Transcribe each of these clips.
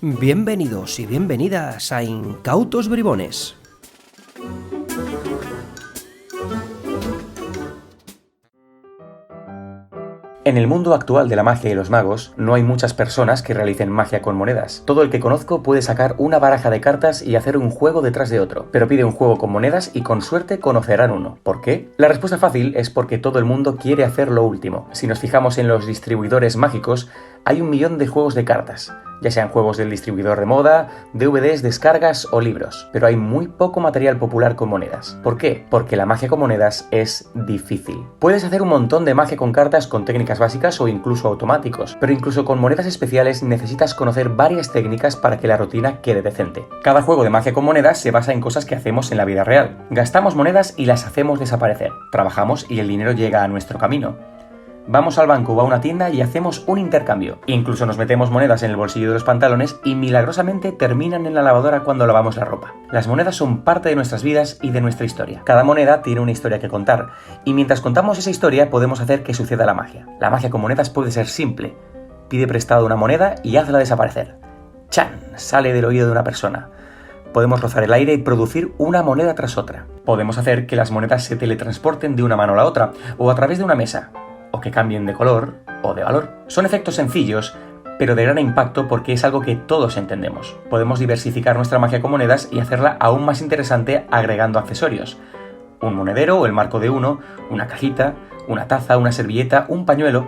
Bienvenidos y bienvenidas a Incautos Bribones. En el mundo actual de la magia y los magos, no hay muchas personas que realicen magia con monedas. Todo el que conozco puede sacar una baraja de cartas y hacer un juego detrás de otro, pero pide un juego con monedas y con suerte conocerán uno. ¿Por qué? La respuesta fácil es porque todo el mundo quiere hacer lo último. Si nos fijamos en los distribuidores mágicos, hay 1 millón de juegos de cartas, ya sean juegos del distribuidor de moda, DVDs, descargas o libros, pero hay muy poco material popular con monedas. ¿Por qué? Porque la magia con monedas es difícil. Puedes hacer un montón de magia con cartas con técnicas básicas o incluso automáticos, pero incluso con monedas especiales necesitas conocer varias técnicas para que la rutina quede decente. Cada juego de magia con monedas se basa en cosas que hacemos en la vida real. Gastamos monedas y las hacemos desaparecer. Trabajamos y el dinero llega a nuestro camino. Vamos al banco o a una tienda y hacemos un intercambio. Incluso nos metemos monedas en el bolsillo de los pantalones y milagrosamente terminan en la lavadora cuando lavamos la ropa. Las monedas son parte de nuestras vidas y de nuestra historia. Cada moneda tiene una historia que contar, y mientras contamos esa historia podemos hacer que suceda la magia. La magia con monedas puede ser simple. Pide prestado una moneda y hazla desaparecer. ¡Chan! Sale del oído de una persona. Podemos rozar el aire y producir una moneda tras otra. Podemos hacer que las monedas se teletransporten de una mano a la otra, o a través de una mesa, o que cambien de color o de valor. Son efectos sencillos, pero de gran impacto porque es algo que todos entendemos. Podemos diversificar nuestra magia con monedas y hacerla aún más interesante agregando accesorios. Un monedero o el marco de uno, una cajita, una taza, una servilleta, un pañuelo.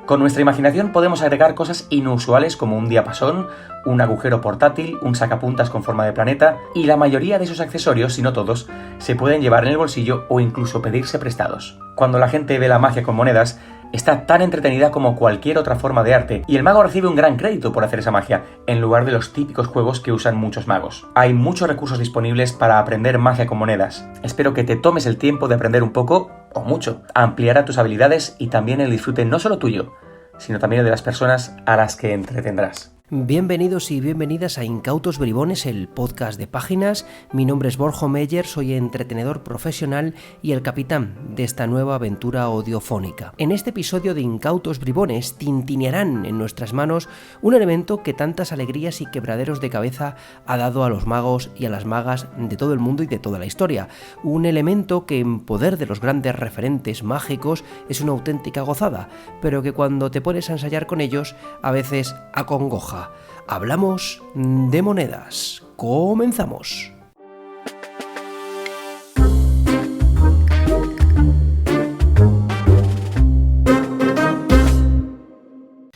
Con nuestra imaginación podemos agregar cosas inusuales como un diapasón, un agujero portátil, un sacapuntas con forma de planeta, y la mayoría de esos accesorios, si no todos, se pueden llevar en el bolsillo o incluso pedirse prestados. Cuando la gente ve la magia con monedas, está tan entretenida como cualquier otra forma de arte, y el mago recibe un gran crédito por hacer esa magia, en lugar de los típicos juegos que usan muchos magos. Hay muchos recursos disponibles para aprender magia con monedas. Espero que te tomes el tiempo de aprender un poco, o mucho. Ampliará tus habilidades y también el disfrute no solo tuyo, sino también de las personas a las que entretendrás. Bienvenidos y bienvenidas a Incautos Bribones, el podcast de páginas. Mi nombre es Borja Meyer, soy entretenedor profesional y el capitán de esta nueva aventura audiofónica. En este episodio de Incautos Bribones tintinearán en nuestras manos un elemento que tantas alegrías y quebraderos de cabeza ha dado a los magos y a las magas de todo el mundo y de toda la historia. Un elemento que en poder de los grandes referentes mágicos es una auténtica gozada, pero que cuando te pones a ensayar con ellos a veces acongoja. Hablamos de monedas. Comenzamos.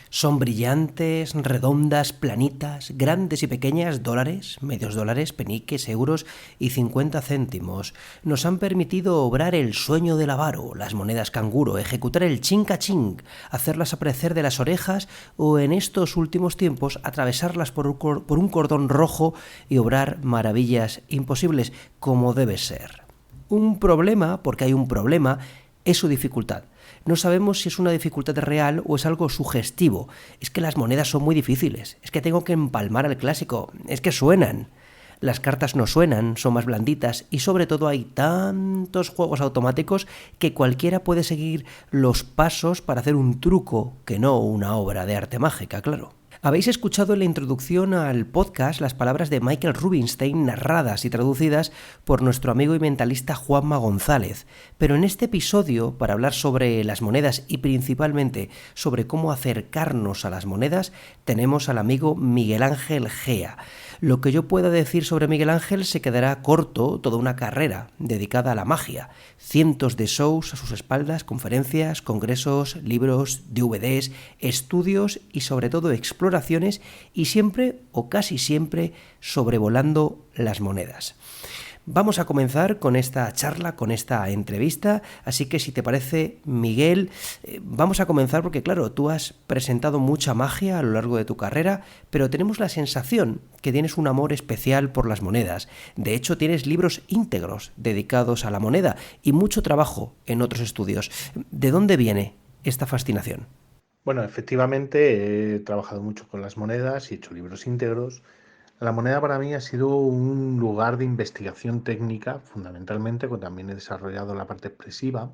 Son brillantes, redondas, planitas, grandes y pequeñas, dólares, medios dólares, peniques, euros y 50 céntimos. Nos han permitido obrar el sueño del avaro, las monedas canguro, ejecutar el chin-caching, hacerlas aparecer de las orejas o en estos últimos tiempos atravesarlas por un cordón rojo y obrar maravillas imposibles, como debe ser. Un problema, porque hay un problema, es su dificultad. No sabemos si es una dificultad real o es algo sugestivo. Es que las monedas son muy difíciles. Es que tengo que empalmar al clásico. Es que suenan. Las cartas no suenan, son más blanditas y sobre todo hay tantos juegos automáticos que cualquiera puede seguir los pasos para hacer un truco que no una obra de arte mágica, claro. Habéis escuchado en la introducción al podcast las palabras de Michael Rubinstein narradas y traducidas por nuestro amigo y mentalista Juanma González, pero en este episodio, para hablar sobre las monedas y principalmente sobre cómo acercarnos a las monedas, tenemos al amigo Miguel Ángel Gea. Lo que yo pueda decir sobre Miguel Ángel se quedará corto, toda una carrera dedicada a la magia. Cientos de shows a sus espaldas, conferencias, congresos, libros, DVDs, estudios y sobre todo exploraciones y siempre o casi siempre sobrevolando las monedas. Vamos a comenzar con esta charla, con esta entrevista, así que si te parece, Miguel, vamos a comenzar porque claro, tú has presentado mucha magia a lo largo de tu carrera, pero tenemos la sensación que tienes un amor especial por las monedas. De hecho, tienes libros íntegros dedicados a la moneda y mucho trabajo en otros estudios. ¿De dónde viene esta fascinación? Bueno, efectivamente he trabajado mucho con las monedas y he hecho libros íntegros. La moneda para mí ha sido un lugar de investigación técnica, fundamentalmente, porque también he desarrollado la parte expresiva.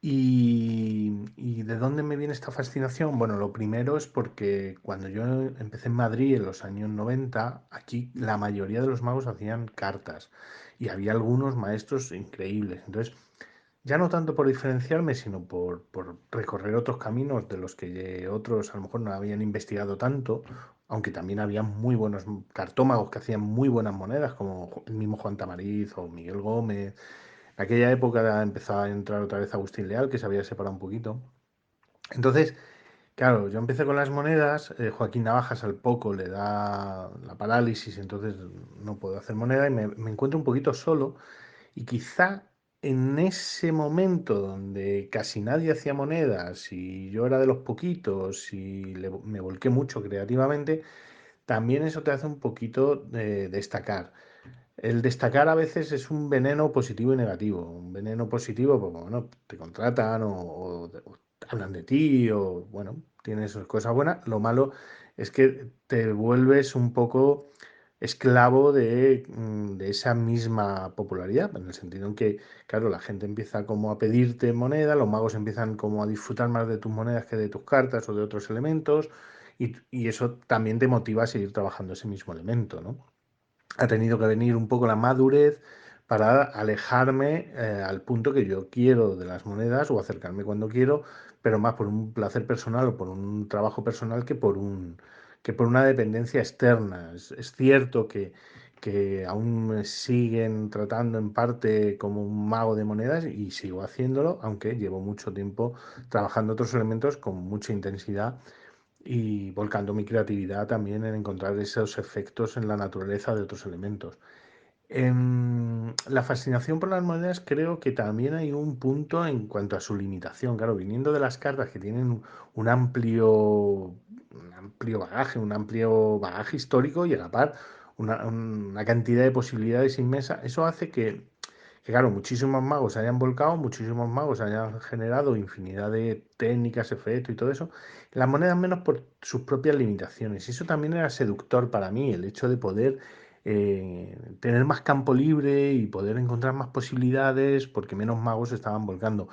¿Y de dónde me viene esta fascinación? Bueno, lo primero es porque cuando yo empecé en Madrid en los años 90, aquí la mayoría de los magos hacían cartas y había algunos maestros increíbles. Entonces, ya no tanto por diferenciarme, sino por recorrer otros caminos de los que otros a lo mejor no habían investigado tanto, aunque también había muy buenos cartómagos que hacían muy buenas monedas, como el mismo Juan Tamariz o Miguel Gómez. En aquella época empezaba a entrar otra vez Agustín Leal, que se había separado un poquito. Entonces, claro, yo empecé con las monedas, Joaquín Navajas al poco le da la parálisis, entonces no puedo hacer moneda y me encuentro un poquito solo y quizá en ese momento donde casi nadie hacía monedas y yo era de los poquitos y me volqué mucho creativamente, también eso te hace un poquito destacar. El destacar a veces es un veneno positivo y negativo. Un veneno positivo, pues bueno, te contratan o hablan de ti o bueno, tienes cosas buenas. Lo malo es que te vuelves un poco esclavo de esa misma popularidad, en el sentido en que, claro, la gente empieza como a pedirte moneda, los magos empiezan como a disfrutar más de tus monedas que de tus cartas o de otros elementos, y eso también te motiva a seguir trabajando ese mismo elemento, ¿no? Ha tenido que venir un poco la madurez para alejarme al punto que yo quiero de las monedas o acercarme cuando quiero, pero más por un placer personal o por un trabajo personal que por una dependencia externa. Es cierto que aún me siguen tratando en parte como un mago de monedas y sigo haciéndolo, aunque llevo mucho tiempo trabajando otros elementos con mucha intensidad y volcando mi creatividad también en encontrar esos efectos en la naturaleza de otros elementos. La fascinación por las monedas creo que también hay un punto en cuanto a su limitación. Claro, viniendo de las cartas que tienen un amplio bagaje, un amplio bagaje histórico y a la par una cantidad de posibilidades inmensa, eso hace que, claro, muchísimos magos se hayan volcado, muchísimos magos hayan generado infinidad de técnicas, efectos y todo eso, las monedas menos por sus propias limitaciones. Y eso también era seductor para mí, el hecho de poder tener más campo libre y poder encontrar más posibilidades porque menos magos estaban volcando.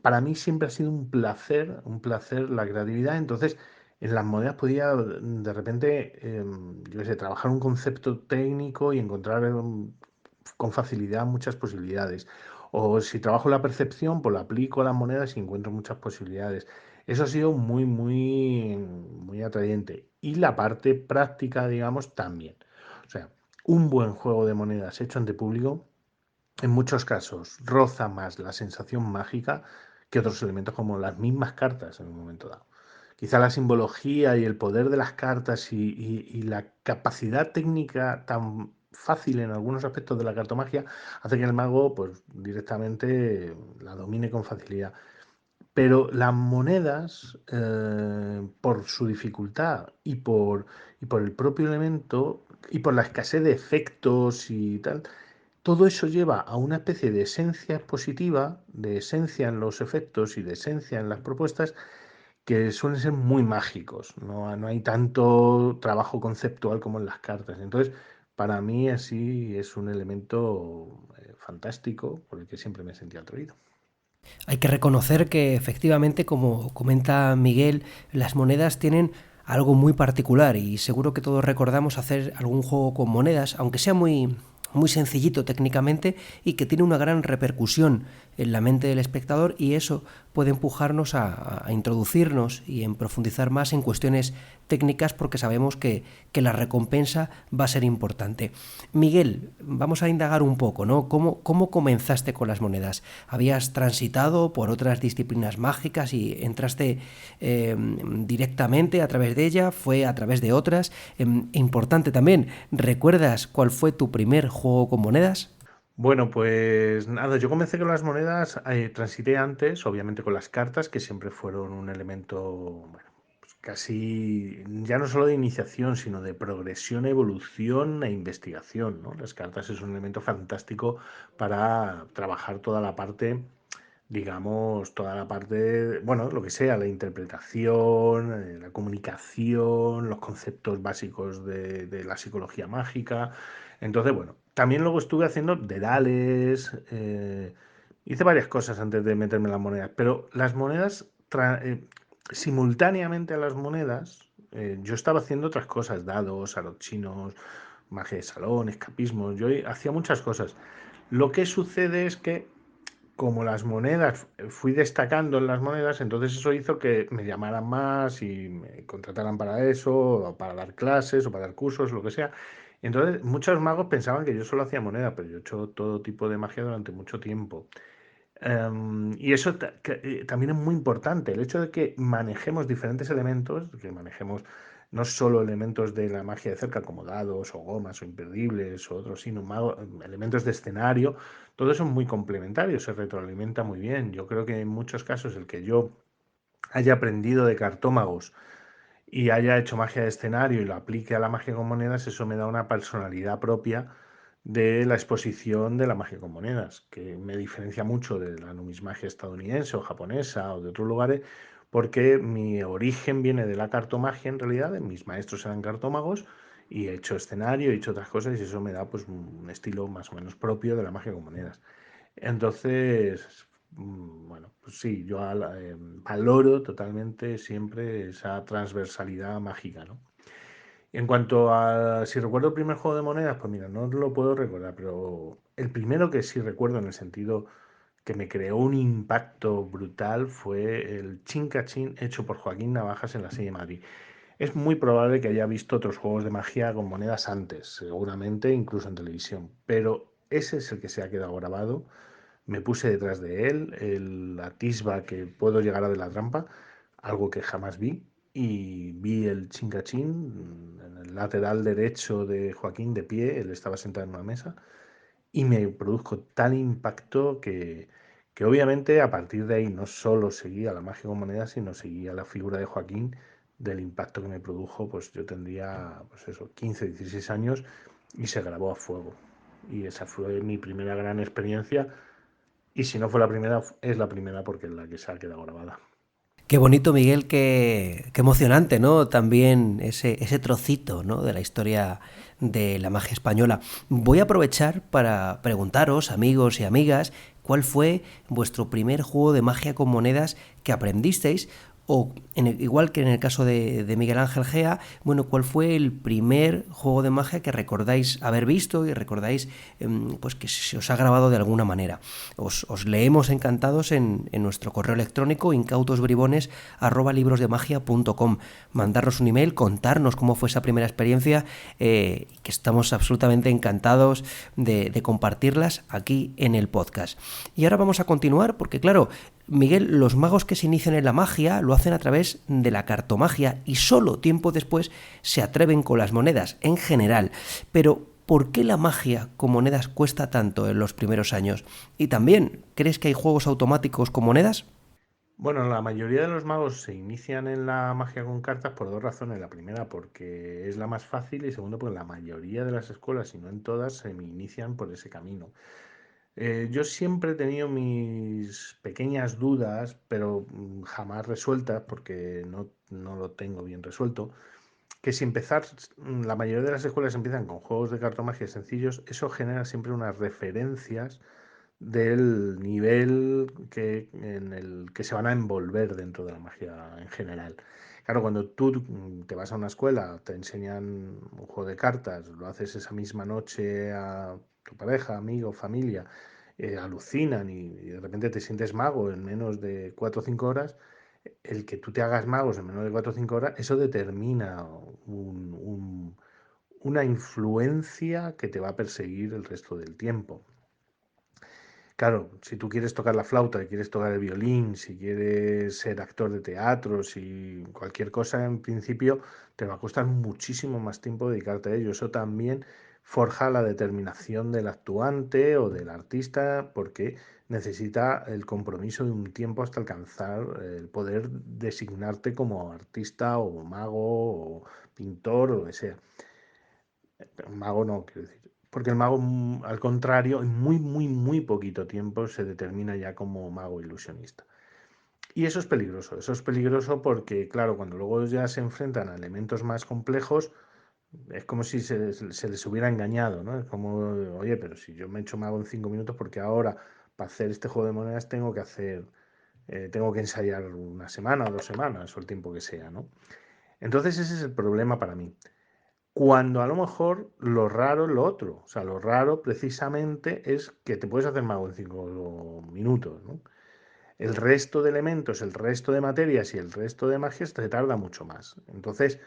Para mí siempre ha sido un placer la creatividad. Entonces, en las monedas podía de repente, yo qué sé, trabajar un concepto técnico y encontrar con facilidad muchas posibilidades. O si trabajo la percepción, pues la aplico a las monedas y encuentro muchas posibilidades. Eso ha sido muy atrayente. Y la parte práctica, digamos, también. O sea, un buen juego de monedas hecho ante público en muchos casos roza más la sensación mágica que otros elementos como las mismas cartas en un momento dado. Quizá la simbología y el poder de las cartas y la capacidad técnica tan fácil en algunos aspectos de la cartomagia hace que el mago pues directamente la domine con facilidad. Pero las monedas, por su dificultad y por el propio elemento y por la escasez de efectos y tal, todo eso lleva a una especie de esencia expositiva, de esencia en los efectos y de esencia en las propuestas que suelen ser muy mágicos. No hay tanto trabajo conceptual como en las cartas. Entonces, para mí así es un elemento fantástico por el que siempre me he sentido atraído. Hay que reconocer que efectivamente, como comenta Miguel, las monedas tienen algo muy particular y seguro que todos recordamos hacer algún juego con monedas, aunque sea muy sencillito técnicamente y que tiene una gran repercusión en la mente del espectador y eso puede empujarnos a introducirnos y en profundizar más en cuestiones técnicas porque sabemos que la recompensa va a ser importante. Miguel, vamos a indagar un poco, ¿no? ¿Cómo comenzaste con las monedas? ¿Habías transitado por otras disciplinas mágicas y entraste directamente a través de ella? ¿Fue a través de otras? Importante también, ¿recuerdas cuál fue tu primer juego con monedas? Bueno, pues nada, yo comencé con las monedas, transité antes, obviamente con las cartas, que siempre fueron un elemento, bueno, pues casi ya no solo de iniciación, sino de progresión, evolución e investigación, ¿no? Las cartas es un elemento fantástico para trabajar toda la parte digamos, toda la parte, bueno, lo que sea, la interpretación, la comunicación, los conceptos básicos de la psicología mágica. Entonces, bueno, también luego estuve haciendo dedales, hice varias cosas antes de meterme en las monedas, pero las monedas, simultáneamente a las monedas, yo estaba haciendo otras cosas, dados, chinos, magia de salón, escapismo, yo hacía muchas cosas. Lo que sucede es que como las monedas, fui destacando en las monedas, entonces eso hizo que me llamaran más y me contrataran para eso, o para dar clases, o para dar cursos, lo que sea. Entonces, muchos magos pensaban que yo solo hacía moneda, pero yo he hecho todo tipo de magia durante mucho tiempo. Y eso también es muy importante, el hecho de que manejemos diferentes elementos, que manejemos no solo elementos de la magia de cerca como dados o gomas o imperdibles o otros, sino elementos de escenario, todo eso es muy complementario, se retroalimenta muy bien. Yo creo que en muchos casos el que yo haya aprendido de cartómagos y haya hecho magia de escenario y lo aplique a la magia con monedas, eso me da una personalidad propia de la exposición de la magia con monedas, que me diferencia mucho de la numismagia estadounidense o japonesa o de otros lugares, porque mi origen viene de la cartomagia en realidad, mis maestros eran cartómagos y he hecho escenario, he hecho otras cosas y eso me da pues un estilo más o menos propio de la magia con monedas. Entonces, bueno, pues sí, yo valoro totalmente siempre esa transversalidad mágica, ¿no? En cuanto a si recuerdo el primer juego de monedas, pues mira, no lo puedo recordar, pero el primero que sí recuerdo en el sentido que me creó un impacto brutal fue el Chincachín hecho por Joaquín Navajas en la Serie de Madrid. Es muy probable que haya visto otros juegos de magia con monedas antes, seguramente incluso en televisión, pero ese es el que se ha quedado grabado. Me puse detrás de él, el atisba que puedo llegar a ver la trampa, algo que jamás vi, y vi el chincachín en el lateral derecho de Joaquín de pie, él estaba sentado en una mesa, y me produjo tal impacto que obviamente a partir de ahí no solo seguía la magia con monedas, sino seguía la figura de Joaquín, del impacto que me produjo, pues yo tendría, pues eso, 15, 16 años y se grabó a fuego. Y esa fue mi primera gran experiencia y si no fue la primera, es la primera porque es la que se ha quedado grabada. Qué bonito, Miguel, qué emocionante, ¿no? También ese trocito, ¿no? De la historia de la magia española. Voy a aprovechar para preguntaros, amigos y amigas, cuál fue vuestro primer juego de magia con monedas que aprendisteis. O igual que en el caso de Miguel Ángel Gea, bueno, ¿cuál fue el primer juego de magia que recordáis haber visto y recordáis pues que se os ha grabado de alguna manera? Os leemos encantados en nuestro correo electrónico incautosbribones@librosdemagia.com. Mandarnos un email, contarnos cómo fue esa primera experiencia, que estamos absolutamente encantados de compartirlas aquí en el podcast. Y ahora vamos a continuar porque, claro, Miguel, los magos que se inician en la magia lo hacen a través de la cartomagia y solo tiempo después se atreven con las monedas en general. Pero, ¿por qué la magia con monedas cuesta tanto en los primeros años? Y también, ¿crees que hay juegos automáticos con monedas? Bueno, la mayoría de los magos se inician en la magia con cartas por dos razones. La primera, porque es la más fácil y segundo, porque la mayoría de las escuelas, si no en todas, se inician por ese camino. Yo siempre he tenido mis pequeñas dudas, pero jamás resueltas, porque no lo tengo bien resuelto, que si empezar, la mayoría de las escuelas empiezan con juegos de cartomagia sencillos, eso genera siempre unas referencias del nivel en el que se van a envolver dentro de la magia en general. Claro, cuando tú te vas a una escuela, te enseñan un juego de cartas, lo haces esa misma noche a tu pareja, amigo, familia, alucinan y de repente te sientes mago en menos de 4 o 5 horas, el que tú te hagas magos en menos de 4 o 5 horas, eso determina una influencia que te va a perseguir el resto del tiempo. Claro, si tú quieres tocar la flauta, quieres tocar el violín, si quieres ser actor de teatro, si cualquier cosa en principio te va a costar muchísimo más tiempo dedicarte a ello. Eso también forja la determinación del actuante o del artista porque necesita el compromiso de un tiempo hasta alcanzar el poder designarte como artista o mago o pintor o lo que sea. Mago no, quiero decir. porque el mago, al contrario, en muy, muy, muy poquito tiempo se determina ya como mago ilusionista. Y eso es peligroso porque, claro, cuando luego ya se enfrentan a elementos más complejos, es como si se les hubiera engañado, ¿no? Es como, oye, pero si yo me he hecho mago en 5 minutos, porque ahora para hacer este juego de monedas tengo que ensayar una semana o 2 semanas o el tiempo que sea, ¿no? Entonces ese es el problema para mí. Cuando a lo mejor lo raro es lo otro. O sea, lo raro precisamente es que te puedes hacer mago en 5 minutos, ¿no? El resto de elementos, el resto de materias y el resto de magias te tarda mucho más. Entonces,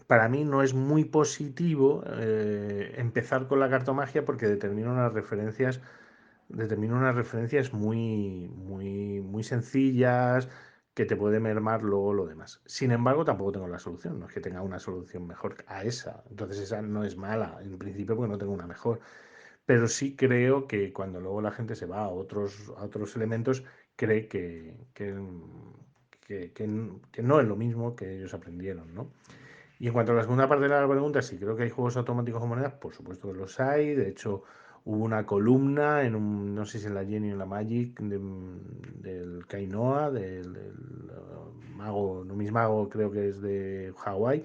para mí no es muy positivo empezar con la cartomagia porque determina unas referencias muy, muy, muy sencillas que te puede mermar luego lo demás. Sin embargo, tampoco tengo la solución, no es que tenga una solución mejor a esa. Entonces esa no es mala en principio porque no tengo una mejor. Pero sí creo que cuando luego la gente se va a otros elementos, cree que no es lo mismo que ellos aprendieron, ¿no? Y en cuanto a la segunda parte de la pregunta, sí creo que hay juegos automáticos con monedas, por supuesto que los hay. De hecho, hubo una columna no sé si en la Jenny o en la Magic, del Kainoa, del mago, numismago, creo que es de Hawái.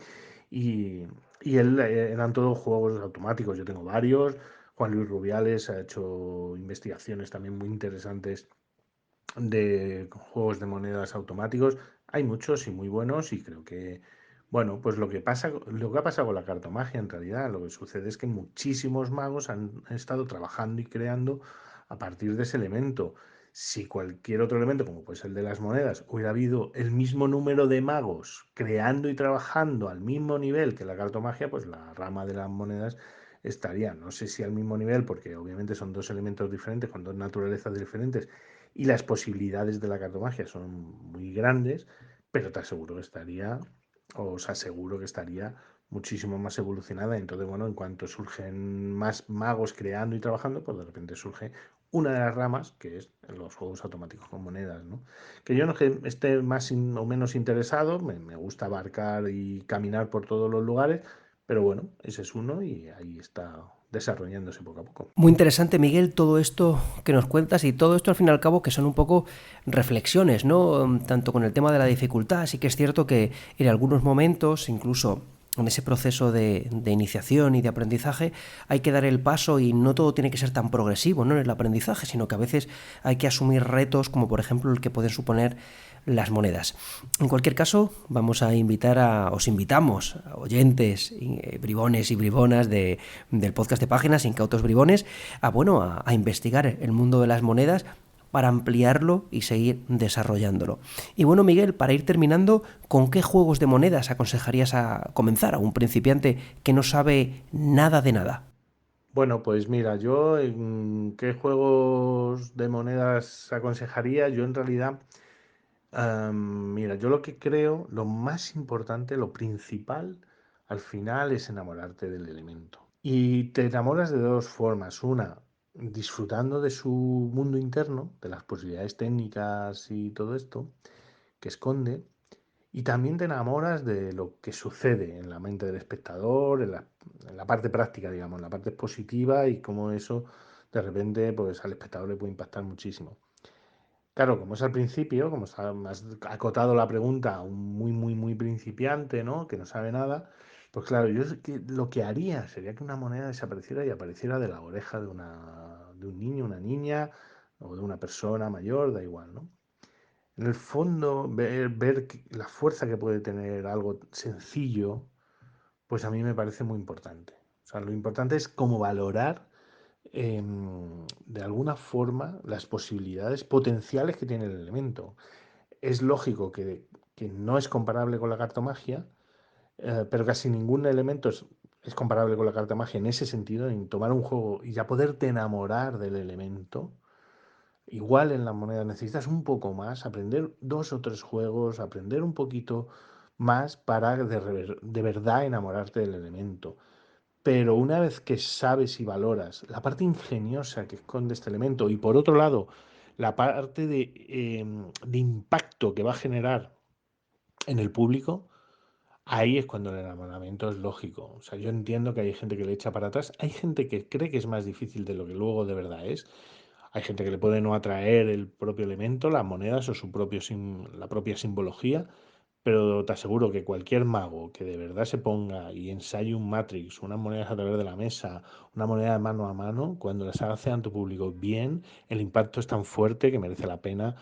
Y, eran todos juegos automáticos. Yo tengo varios. Juan Luis Rubiales ha hecho investigaciones también muy interesantes de juegos de monedas automáticos. Hay muchos y muy buenos y creo que, bueno, pues lo que ha pasado con la cartomagia en realidad, lo que sucede es que muchísimos magos han estado trabajando y creando a partir de ese elemento. Si cualquier otro elemento, como puede ser el de las monedas, hubiera habido el mismo número de magos creando y trabajando al mismo nivel que la cartomagia, pues la rama de las monedas estaría, no sé si al mismo nivel, porque obviamente son dos elementos diferentes, con dos naturalezas diferentes, y las posibilidades de la cartomagia son muy grandes, pero te aseguro que estaría, o os aseguro que estaría muchísimo más evolucionada. Entonces, bueno, en cuanto surgen más magos creando y trabajando, pues de repente surge una de las ramas, que es los juegos automáticos con monedas, ¿no? Que yo no es que esté más o menos interesado, me gusta abarcar y caminar por todos los lugares, pero bueno, ese es uno y ahí está desarrollándose poco a poco. Muy interesante, Miguel, todo esto que nos cuentas y todo esto al fin y al cabo que son un poco reflexiones, ¿no? Tanto con el tema de la dificultad, sí que es cierto que en algunos momentos, incluso en ese proceso de iniciación y de aprendizaje, hay que dar el paso y no todo tiene que ser tan progresivo, ¿no? En el aprendizaje, sino que a veces hay que asumir retos como por ejemplo el que pueden suponer las monedas. En cualquier caso, os invitamos a oyentes, bribones y bribonas del podcast de Páginas, Incautos Bribones, a investigar el mundo de las monedas para ampliarlo y seguir desarrollándolo. Y bueno, Miguel, para ir terminando, ¿con qué juegos de monedas aconsejarías a comenzar a un principiante que no sabe nada de nada? Bueno, pues mira, yo en qué juegos de monedas aconsejaría, yo en realidad, mira, yo lo que creo, lo más importante, lo principal, al final es enamorarte del elemento. Y te enamoras de dos formas. Una, disfrutando de su mundo interno, de las posibilidades técnicas y todo esto que esconde. Y también te enamoras de lo que sucede en la mente del espectador, en la parte práctica, digamos, en la parte expositiva y cómo eso de repente pues al espectador le puede impactar muchísimo. Claro, como es al principio, como has acotado la pregunta a un muy, muy, muy principiante, ¿no? Que no sabe nada, pues claro, yo lo que haría sería que una moneda desapareciera y apareciera de la oreja de un niño, una niña o de una persona mayor, da igual, ¿no? En el fondo, ver la fuerza que puede tener algo sencillo, pues a mí me parece muy importante. O sea, lo importante es cómo valorar de alguna forma las posibilidades potenciales que tiene el elemento. Es lógico que no es comparable con la cartomagia, pero casi ningún elemento es comparable con la cartomagia en ese sentido, en tomar un juego y ya poderte enamorar del elemento. Igual en la moneda necesitas un poco más, aprender 2 o 3 juegos, aprender un poquito más para de verdad enamorarte del elemento. Pero una vez que sabes y valoras la parte ingeniosa que esconde este elemento y por otro lado la parte de impacto que va a generar en el público, ahí es cuando el enamoramiento es lógico. O sea, yo entiendo que hay gente que le echa para atrás, hay gente que cree que es más difícil de lo que luego de verdad es. Hay gente que le puede no atraer el propio elemento, las monedas o la propia simbología, pero te aseguro que cualquier mago que de verdad se ponga y ensaye un Matrix, unas monedas a través de la mesa, una moneda de mano a mano, cuando las hace ante tu público bien, el impacto es tan fuerte que merece la pena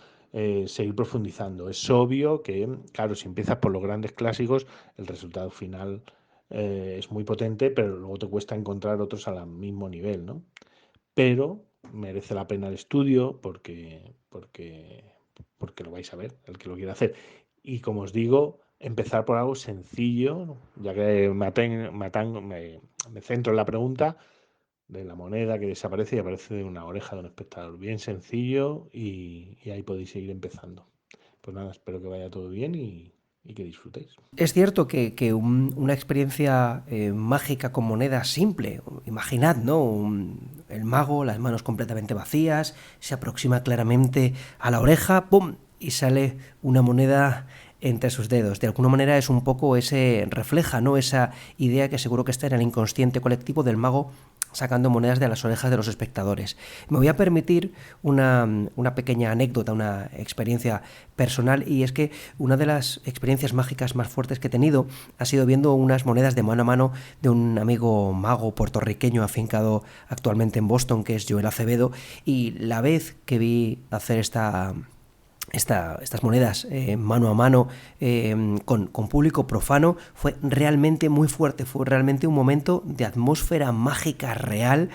seguir profundizando. Es obvio que, claro, si empiezas por los grandes clásicos, el resultado final es muy potente, pero luego te cuesta encontrar otros al mismo nivel, ¿no? Pero merece la pena el estudio porque lo vais a ver, el que lo quiera hacer. Y como os digo, empezar por algo sencillo, ¿no? Ya que me centro en la pregunta de la moneda que desaparece y aparece de una oreja de un espectador. Bien sencillo y ahí podéis seguir empezando. Pues nada, espero que vaya todo bien y que disfrutéis. Es cierto que una experiencia mágica con monedas simple, imaginad, ¿no? El mago, las manos completamente vacías, se aproxima claramente a la oreja, ¡pum! Y sale una moneda entre sus dedos. De alguna manera es un poco refleja, ¿no? Esa idea que seguro que está en el inconsciente colectivo del mago sacando monedas de las orejas de los espectadores. Me voy a permitir una pequeña anécdota, una experiencia personal, y es que una de las experiencias mágicas más fuertes que he tenido ha sido viendo unas monedas de mano a mano de un amigo mago puertorriqueño afincado actualmente en Boston, que es Joel Acevedo, y la vez que vi hacer estas monedas mano a mano con público profano fue realmente muy fuerte, fue realmente un momento de atmósfera mágica real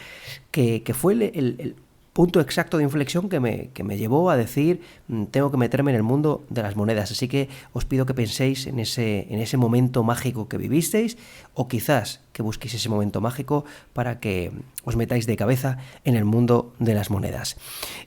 que fue el punto exacto de inflexión que me llevó a decir tengo que meterme en el mundo de las monedas. Así que os pido que penséis en ese momento mágico que vivisteis, o quizás que busquéis ese momento mágico para que os metáis de cabeza en el mundo de las monedas.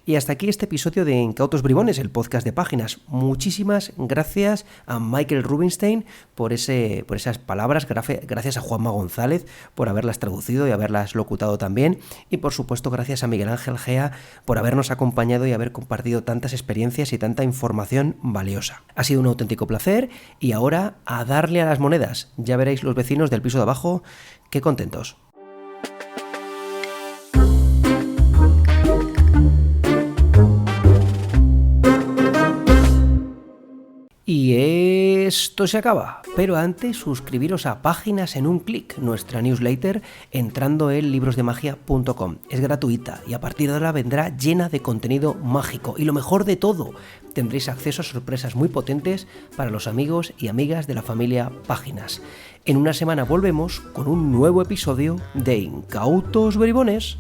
Y hasta aquí este episodio de Incautos Bribones, el podcast de Páginas. Muchísimas gracias a Michael Rubinstein por esas palabras, gracias a Juanma González por haberlas traducido y haberlas locutado también, y por supuesto gracias a Miguel Ángel Gea por habernos acompañado y haber compartido tantas experiencias y tanta información valiosa. Ha sido un auténtico placer, y ahora a darle a las monedas. Ya veréis los vecinos del piso de abajo qué contentos. Y esto se acaba, pero antes suscribiros a Páginas en un clic, nuestra newsletter, entrando en librosdemagia.com. Es gratuita y a partir de ahora vendrá llena de contenido mágico, y lo mejor de todo, tendréis acceso a sorpresas muy potentes para los amigos y amigas de la familia Páginas. En una semana volvemos con un nuevo episodio de Incautos Bribones.